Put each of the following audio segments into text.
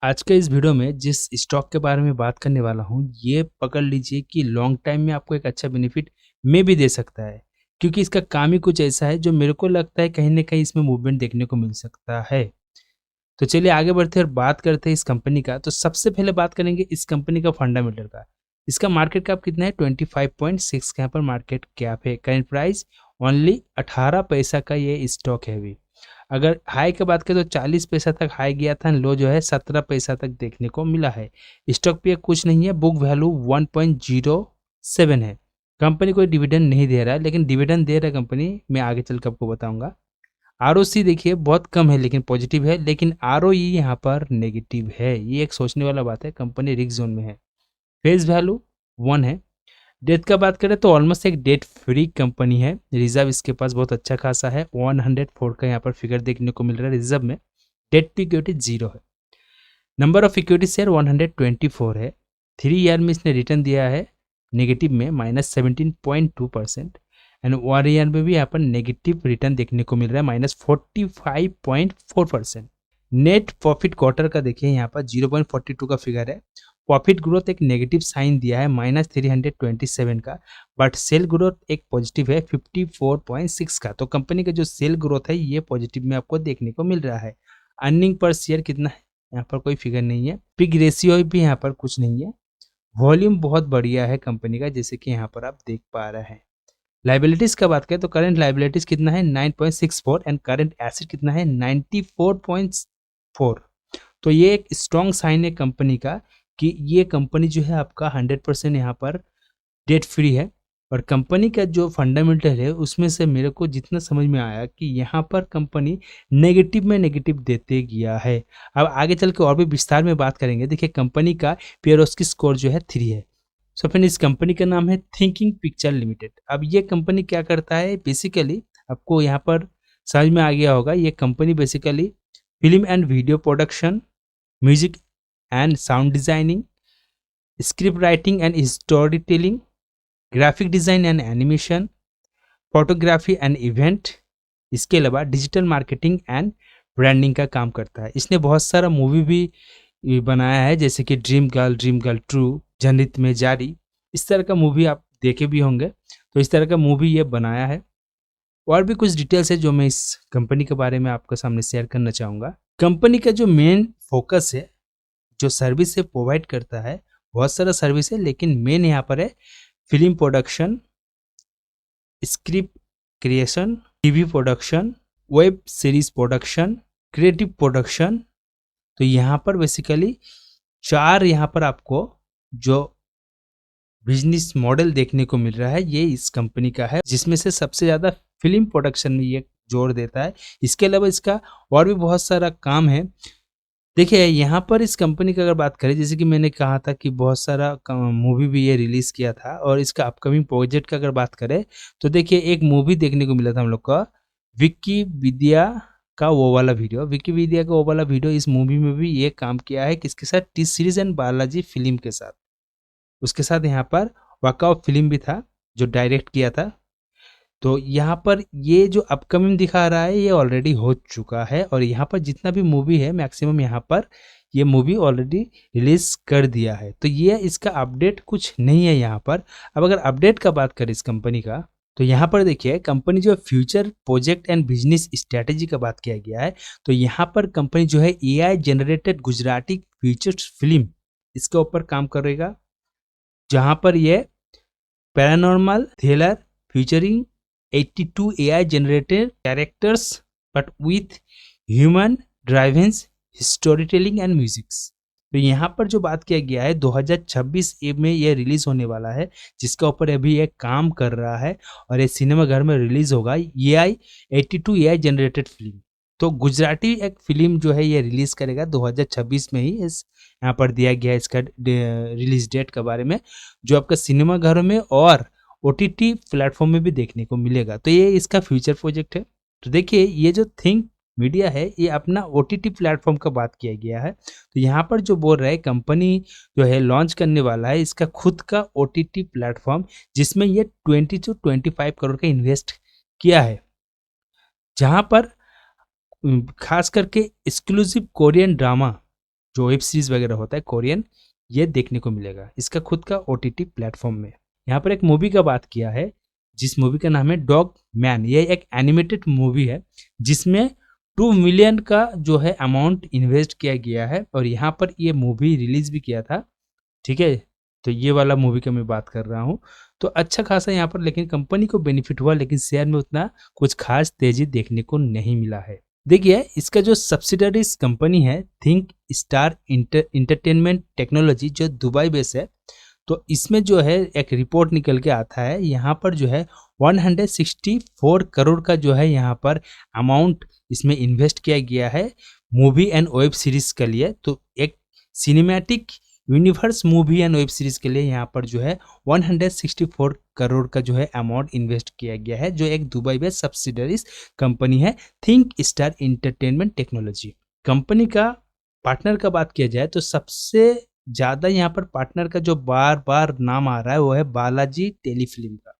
आज के इस वीडियो में जिस स्टॉक के बारे में बात करने वाला हूँ, ये पकड़ लीजिए कि लॉन्ग टाइम में आपको एक अच्छा बेनिफिट में भी दे सकता है, क्योंकि इसका काम ही कुछ ऐसा है जो मेरे को लगता है कहीं न कहीं इसमें मूवमेंट देखने को मिल सकता है। तो चलिए आगे बढ़ते हैं और बात करते हैं इस कंपनी का। तो सबसे पहले बात करेंगे इस कंपनी का फंडामेंटल का। इसका मार्केट कैप कितना है? 25.6 का यहाँ पर मार्केट कैप है। करंट प्राइस ओनली 18 पैसा का ये स्टॉक है अभी। अगर हाई की बात करें तो 40 पैसा तक हाई गया था, लो जो है 17 पैसा तक देखने को मिला है। स्टॉक पे कुछ नहीं है, बुक वैल्यू 1.07 है। कंपनी कोई डिविडेंड नहीं दे रहा है, लेकिन डिविडेंड दे रहा है कंपनी, मैं आगे चल कर आपको बताऊंगा। आरओसी देखिए बहुत कम है लेकिन पॉजिटिव है, लेकिन आरओई यहाँ पर नेगेटिव है। ये एक सोचने वाला बात है, कंपनी रिस्क जोन में है। फेस वैल्यू 1 है। डेट का बात करें तो ऑलमोस्ट एक डेट फ्री कंपनी है। रिजर्व इसके पास बहुत अच्छा खासा है, 104 का यहाँ पर फिगर देखने को मिल रहा है रिजर्व में। डेट टू इक्विटी 0 है। नंबर ऑफ इक्विटी शेयर 124 है। 3 ईयर में इसने रिटर्न दिया है नेगेटिव में -17.2%, एंड 1 ईयर में भी यहाँ पर नेगेटिव रिटर्न देखने को मिल रहा है -45.4%। नेट प्रॉफिट क्वार्टर का देखिए यहाँ पर 0.42 का फिगर है। प्रॉफिट ग्रोथ एक नेगेटिव साइन दिया है -327 का, बट सेल ग्रोथ एक पॉजिटिव है 54.6 का। तो कंपनी का जो सेल ग्रोथ है ये पॉजिटिव में आपको देखने को मिल रहा है। अर्निंग पर शेयर कितना है यहाँ पर कोई फिगर नहीं है। पिग रेशियो भी यहाँ पर कुछ नहीं है। वॉल्यूम बहुत बढ़िया है कंपनी का, जैसे कि यहाँ पर आप देख पा रहे हैं। लाइबिलिटीज का बात करें तो करंट लाइबिलिटीज कितना है 9.64 एंड करंट एसेट कितना है 94.4। तो ये एक स्ट्रॉन्ग साइन है कंपनी का कि ये कंपनी जो है आपका 100% यहाँ पर डेट फ्री है। और कंपनी का जो फंडामेंटल है उसमें से मेरे को जितना समझ में आया कि यहाँ पर कंपनी नेगेटिव में नेगेटिव देते गया है। अब आगे चल के और भी विस्तार में बात करेंगे। देखिए कंपनी का पेरोस्की स्कोर जो है 3 है। सो फ्रेंड, इस कंपनी का नाम है थिंकिंग पिक्चर लिमिटेड। अब ये कंपनी क्या करता है बेसिकली, आपको यहाँ पर समझ में आ गया होगा। ये company basically film and video production, music and sound designing, script writing and story telling, graphic design and animation, photography and event, इसके अलावा डिजिटल मार्केटिंग एंड ब्रांडिंग का काम करता है। इसने बहुत सारा मूवी भी बनाया है, जैसे कि ड्रीम गर्ल ट्रू, जनहित में जारी, इस तरह का मूवी आप देखे भी होंगे। तो इस तरह का मूवी ये बनाया है। और भी कुछ डिटेल्स है जो मैं इस कंपनी के बारे में आपके सामने शेयर करना चाहूँगा। कंपनी का जो मेन फोकस है, जो सर्विस से प्रोवाइड करता है, बहुत सारा सर्विस है, लेकिन मेन यहाँ पर है film production, script creation, TV production, web series production, creative production. तो यहाँ पर बेसिकली 4 यहाँ पर आपको जो बिजनेस मॉडल देखने को मिल रहा है ये इस कंपनी का है, जिसमें से सबसे ज़्यादा फिल्म प्रोडक्शन में ये जोर देता है। इसके अलावा इसका और भी बहुत सारा काम है। देखिए यहाँ पर इस कंपनी की अगर बात करें, जैसे कि मैंने कहा था कि बहुत सारा मूवी भी ये रिलीज़ किया था, और इसका अपकमिंग प्रोजेक्ट का अगर बात करें तो देखिए एक मूवी देखने को मिला था हम लोग का, विकिपीडिया का वो वाला वीडियो। विकिपीडिया का वो वाला वीडियो, इस मूवी में भी ये काम किया है किसके साथ? T series and Balaji film के साथ। उसके साथ यहाँ पर वर्कआउट फिल्म भी था जो डायरेक्ट किया था। तो यहाँ पर ये जो अपकमिंग दिखा रहा है ये ऑलरेडी हो चुका है, और यहाँ पर जितना भी मूवी है मैक्सिमम यहाँ पर ये मूवी ऑलरेडी रिलीज कर दिया है। तो ये इसका अपडेट कुछ नहीं है यहाँ पर। अब अगर अपडेट का बात करें इस कंपनी का, तो यहाँ पर देखिए कंपनी जो future project and business strategy का बात किया गया है। तो यहाँ पर कंपनी जो है AI generated Gujarati features film, इसके ऊपर काम करेगा, जहाँ पर ये paranormal thriller featuring 82 AI generated characters but with human driven storytelling and music। तो यहाँ पर जो बात किया गया है 2026 में ये रिलीज होने वाला है, जिसका ऊपर अभी ये काम कर रहा है, और ये सिनेमा घर में रिलीज होगा। AI 82 AI जनरेटेड फिल्म, तो गुजराती एक फिल्म जो है ये रिलीज करेगा 2026 में ही। इस यहाँ पर दिया गया है इसका रिलीज डेट के बारे में, जो आपका सिनेमा घरों में और OTT प्लेटफॉर्म में भी देखने को मिलेगा। तो ये इसका फ्यूचर प्रोजेक्ट है। तो देखिए ये जो थिंक मीडिया है ये अपना OTT प्लेटफॉर्म का बात किया गया है। तो यहाँ पर जो बोल रहा है कंपनी जो है लॉन्च करने वाला है इसका खुद का OTT प्लेटफॉर्म, जिसमें ये 20 से 25 करोड़ का इन्वेस्ट किया है, जहाँ पर खास करके एक्सक्लूसिव कोरियन ड्रामा जो वेब सीरीज वगैरह होता है कोरियन, ये देखने को मिलेगा इसका खुद का OTT प्लेटफॉर्म में। यहाँ पर एक मूवी का बात किया है जिस मूवी का नाम है डॉग मैन। ये एक एनिमेटेड मूवी है जिसमें 2 मिलियन का जो है अमाउंट इन्वेस्ट किया गया है और यहाँ पर ये मूवी रिलीज भी किया था। ठीक है, तो ये वाला मूवी का मैं बात कर रहा हूँ। तो अच्छा खासा यहाँ पर लेकिन कंपनी को बेनिफिट हुआ, लेकिन शेयर में उतना कुछ खास तेजी देखने को नहीं मिला है। देखिए इसका जो सब्सिडरीज कंपनी है थिंक स्टार इंटरटेनमेंट टेक्नोलॉजी जो दुबई बेस है, तो इसमें जो है एक रिपोर्ट निकल के आता है यहाँ पर जो है 164 करोड़ का जो है यहाँ पर अमाउंट इसमें इन्वेस्ट किया गया है मूवी एंड वेब सीरीज के लिए। तो एक cinematic universe movie and web series के लिए यहाँ पर जो है 164 करोड़ का जो है अमाउंट इन्वेस्ट किया गया है, जो एक दुबई बेस्ड सब्सिडरीज कंपनी है think star entertainment technology. Company का पार्टनर का बात किया जाए तो सबसे ज़्यादा यहाँ पर पार्टनर का जो बार बार नाम आ रहा है वो है बालाजी टेलीफिल्म का,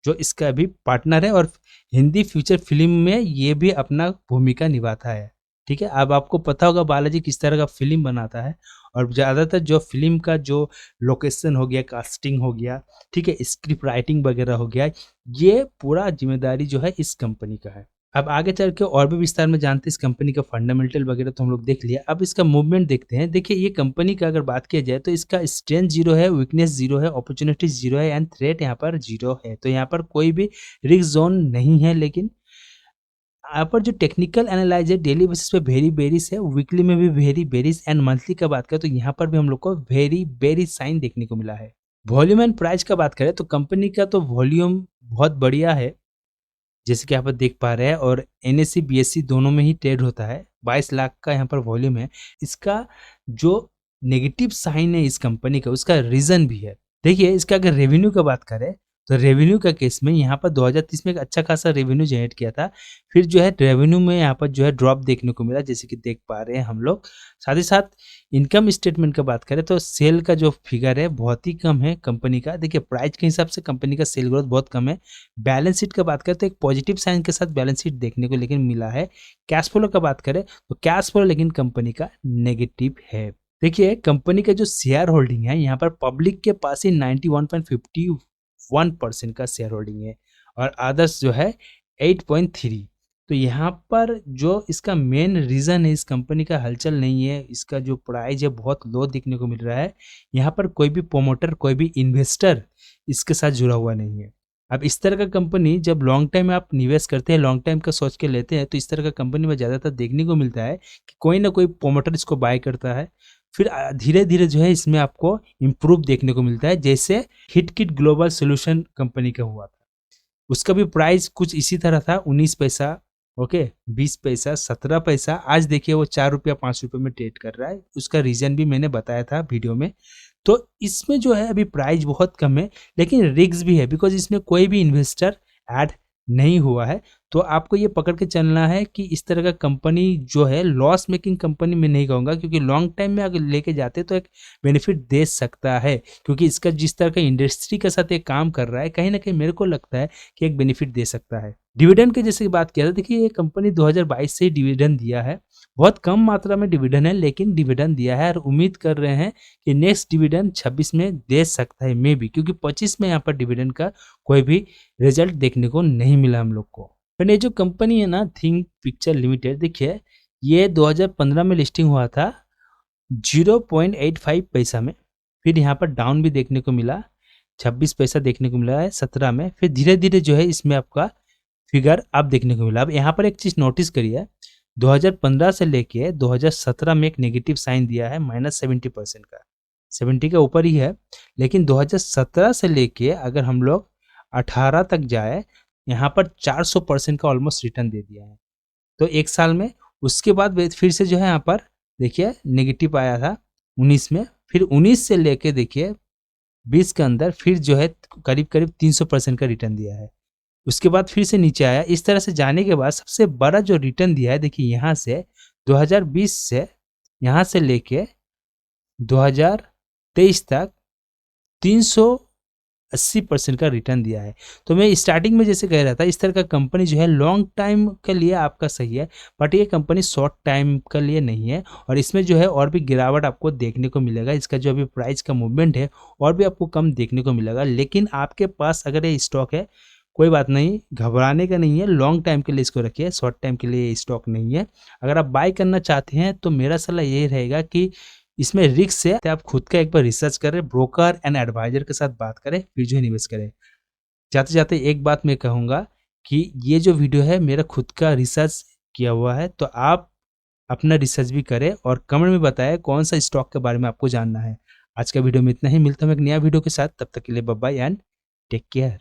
जो इसका अभी पार्टनर है और हिंदी फीचर फिल्म में ये भी अपना भूमिका निभाता है। ठीक है, अब आपको पता होगा बालाजी किस तरह का फिल्म बनाता है और ज़्यादातर जो फिल्म का जो लोकेशन हो गया, कास्टिंग हो गया, ठीक है, स्क्रिप्ट राइटिंग वगैरह हो गया, ये पूरा जिम्मेदारी जो है इस कंपनी का है। अब आगे चल के और भी विस्तार में जानते हैं इस कंपनी का फंडामेंटल वगैरह तो हम लोग देख लिया। अब इसका मूवमेंट देखते हैं। देखिए ये कंपनी का अगर बात किया जाए तो इसका स्ट्रेंथ 0 है, वीकनेस 0 है, अपॉर्चुनिटीज 0 है एंड थ्रेट यहाँ पर 0 है। तो यहाँ पर कोई भी रिस्क जोन नहीं है। लेकिन यहाँ पर जो टेक्निकल एनालाइज है डेली बेसिस पे वेरी बेरिस है, वीकली में भी वेरी बेरिस एंड मंथली का बात करें तो यहाँ पर भी हम लोग को वेरी बेरिस साइन देखने को मिला है। वॉल्यूम एंड प्राइस का बात करें तो कंपनी का तो वॉल्यूम बहुत बढ़िया है जैसे कि आप देख पा रहे हैं और NSE BSE दोनों में ही ट्रेड होता है। 22 लाख का यहाँ पर वॉल्यूम है। इसका जो नेगेटिव साइन है इस कंपनी का उसका रीजन भी है। देखिए इसका अगर रेवेन्यू का बात करें तो रेवेन्यू का केस में यहाँ पर 2030 में एक अच्छा खासा रेवेन्यू जनरेट किया था, फिर जो है रेवेन्यू में यहाँ पर जो है ड्रॉप देखने को मिला जैसे कि देख पा रहे हैं हम लोग। साथ ही साथ इनकम स्टेटमेंट का बात करें तो सेल का जो फिगर है बहुत ही कम है कंपनी का। देखिए प्राइस के हिसाब से कंपनी का सेल ग्रोथ बहुत कम है। बैलेंस शीट का बात करें तो एक पॉजिटिव साइन के साथ बैलेंस शीट देखने को लेकिन मिला है। कैश फ्लो का बात करें तो कैश फ्लो लेकिन कंपनी का नेगेटिव है। देखिए कंपनी का जो शेयर होल्डिंग है यहाँ पर पब्लिक के पास ही 91.51% का शेयर होल्डिंग है और अदर्स जो है 8.3। तो यहाँ पर जो इसका मेन रीज़न है इस कंपनी का हलचल नहीं है, इसका जो प्राइस है बहुत लो देखने को मिल रहा है। यहाँ पर कोई भी प्रोमोटर कोई भी इन्वेस्टर इसके साथ जुड़ा हुआ नहीं है। अब इस तरह का कंपनी जब लॉन्ग टाइम में आप निवेश करते हैं, लॉन्ग टाइम का सोच के लेते हैं, तो इस तरह का कंपनी में ज़्यादातर देखने को मिलता है कि कोई ना कोई प्रोमोटर इसको बाय करता है, फिर धीरे धीरे जो है इसमें आपको इम्प्रूव देखने को मिलता है। जैसे हिटकिट ग्लोबल सोल्यूशन कंपनी का हुआ था, उसका भी प्राइस कुछ इसी तरह था, 19 पैसा, ओके, 20 पैसा, 17 पैसा। आज देखिए वो 4 रुपया 5 रुपये में ट्रेड कर रहा है। उसका रीज़न भी मैंने बताया था वीडियो में। तो इसमें जो है अभी प्राइस बहुत कम है लेकिन रिस्क भी है बिकॉज इसमें कोई भी इन्वेस्टर ऐड नहीं हुआ है। तो आपको ये पकड़ के चलना है कि इस तरह का कंपनी जो है लॉस मेकिंग कंपनी में नहीं कहूँगा, क्योंकि लॉन्ग टाइम में अगर लेके जाते तो एक बेनिफिट दे सकता है, क्योंकि इसका जिस तरह का इंडस्ट्री के साथ एक काम कर रहा है कहीं ना कहीं मेरे को लगता है कि एक बेनिफिट दे सकता है। डिविडेंड के जैसे बात किया था, देखिए ये कंपनी 2022 से ही डिविडेंड दिया है, बहुत कम मात्रा में डिविडेंड है लेकिन डिविडेंड दिया है और उम्मीद कर रहे हैं कि नेक्स्ट डिविडेंड 26 में दे सकता है मे बी, क्योंकि 25 में यहाँ पर डिविडेंड का कोई भी रिजल्ट देखने को नहीं मिला हम लोग को। फिर ये जो कंपनी है ना थिंक पिक्चर लिमिटेड, देखिए ये 2015 में लिस्टिंग हुआ था 0.85 पैसा में, फिर यहाँ पर डाउन भी देखने को मिला, 26 पैसा देखने को मिला है 17 में, फिर धीरे धीरे जो है इसमें आपका फिगर अब देखने को मिला। अब यहाँ पर एक चीज़ नोटिस करिए, 2015 से लेके 2017 में एक नेगेटिव साइन दिया है -70% का, 70 के ऊपर ही है, लेकिन 2017 से लेके अगर हम लोग 18 तक जाए यहाँ पर 400% का ऑलमोस्ट रिटर्न दे दिया है। तो एक साल में, उसके बाद फिर से जो है यहाँ पर देखिए नेगेटिव आया था 19 में, फिर 19 से लेके देखिए 20 के अंदर फिर जो है करीब करीब 300% का रिटर्न दिया है। उसके बाद फिर से नीचे आया। इस तरह से जाने के बाद सबसे बड़ा जो रिटर्न दिया है देखिए यहाँ से 2020 से यहाँ से लेके 2023 तक 80% का रिटर्न दिया है। तो मैं स्टार्टिंग में जैसे कह रहा था, इस तरह का कंपनी जो है लॉन्ग टाइम के लिए आपका सही है, बट ये कंपनी शॉर्ट टाइम के लिए नहीं है। और इसमें जो है और भी गिरावट आपको देखने को मिलेगा, इसका जो अभी प्राइस का मूवमेंट है और भी आपको कम देखने को मिलेगा। लेकिन आपके पास अगर ये स्टॉक है, कोई बात नहीं, घबराने का नहीं है, लॉन्ग टाइम के लिए इसको रखिए, शॉर्ट टाइम के लिए स्टॉक नहीं है। अगर आप बाय करना चाहते हैं तो मेरा सलाह ये रहेगा कि इसमें रिस्क है, तो आप खुद का एक बार रिसर्च करें, ब्रोकर एंड एडवाइजर के साथ बात करें, फिर जो है निवेश करें। जाते जाते एक बात मैं कहूँगा कि ये जो वीडियो है मेरा खुद का रिसर्च किया हुआ है, तो आप अपना रिसर्च भी करें और कमेंट में बताएं कौन सा स्टॉक के बारे में आपको जानना है। आज का वीडियो में इतना ही, मिलता हूँ एक नया वीडियो के साथ, तब तक के लिए bye bye and take care.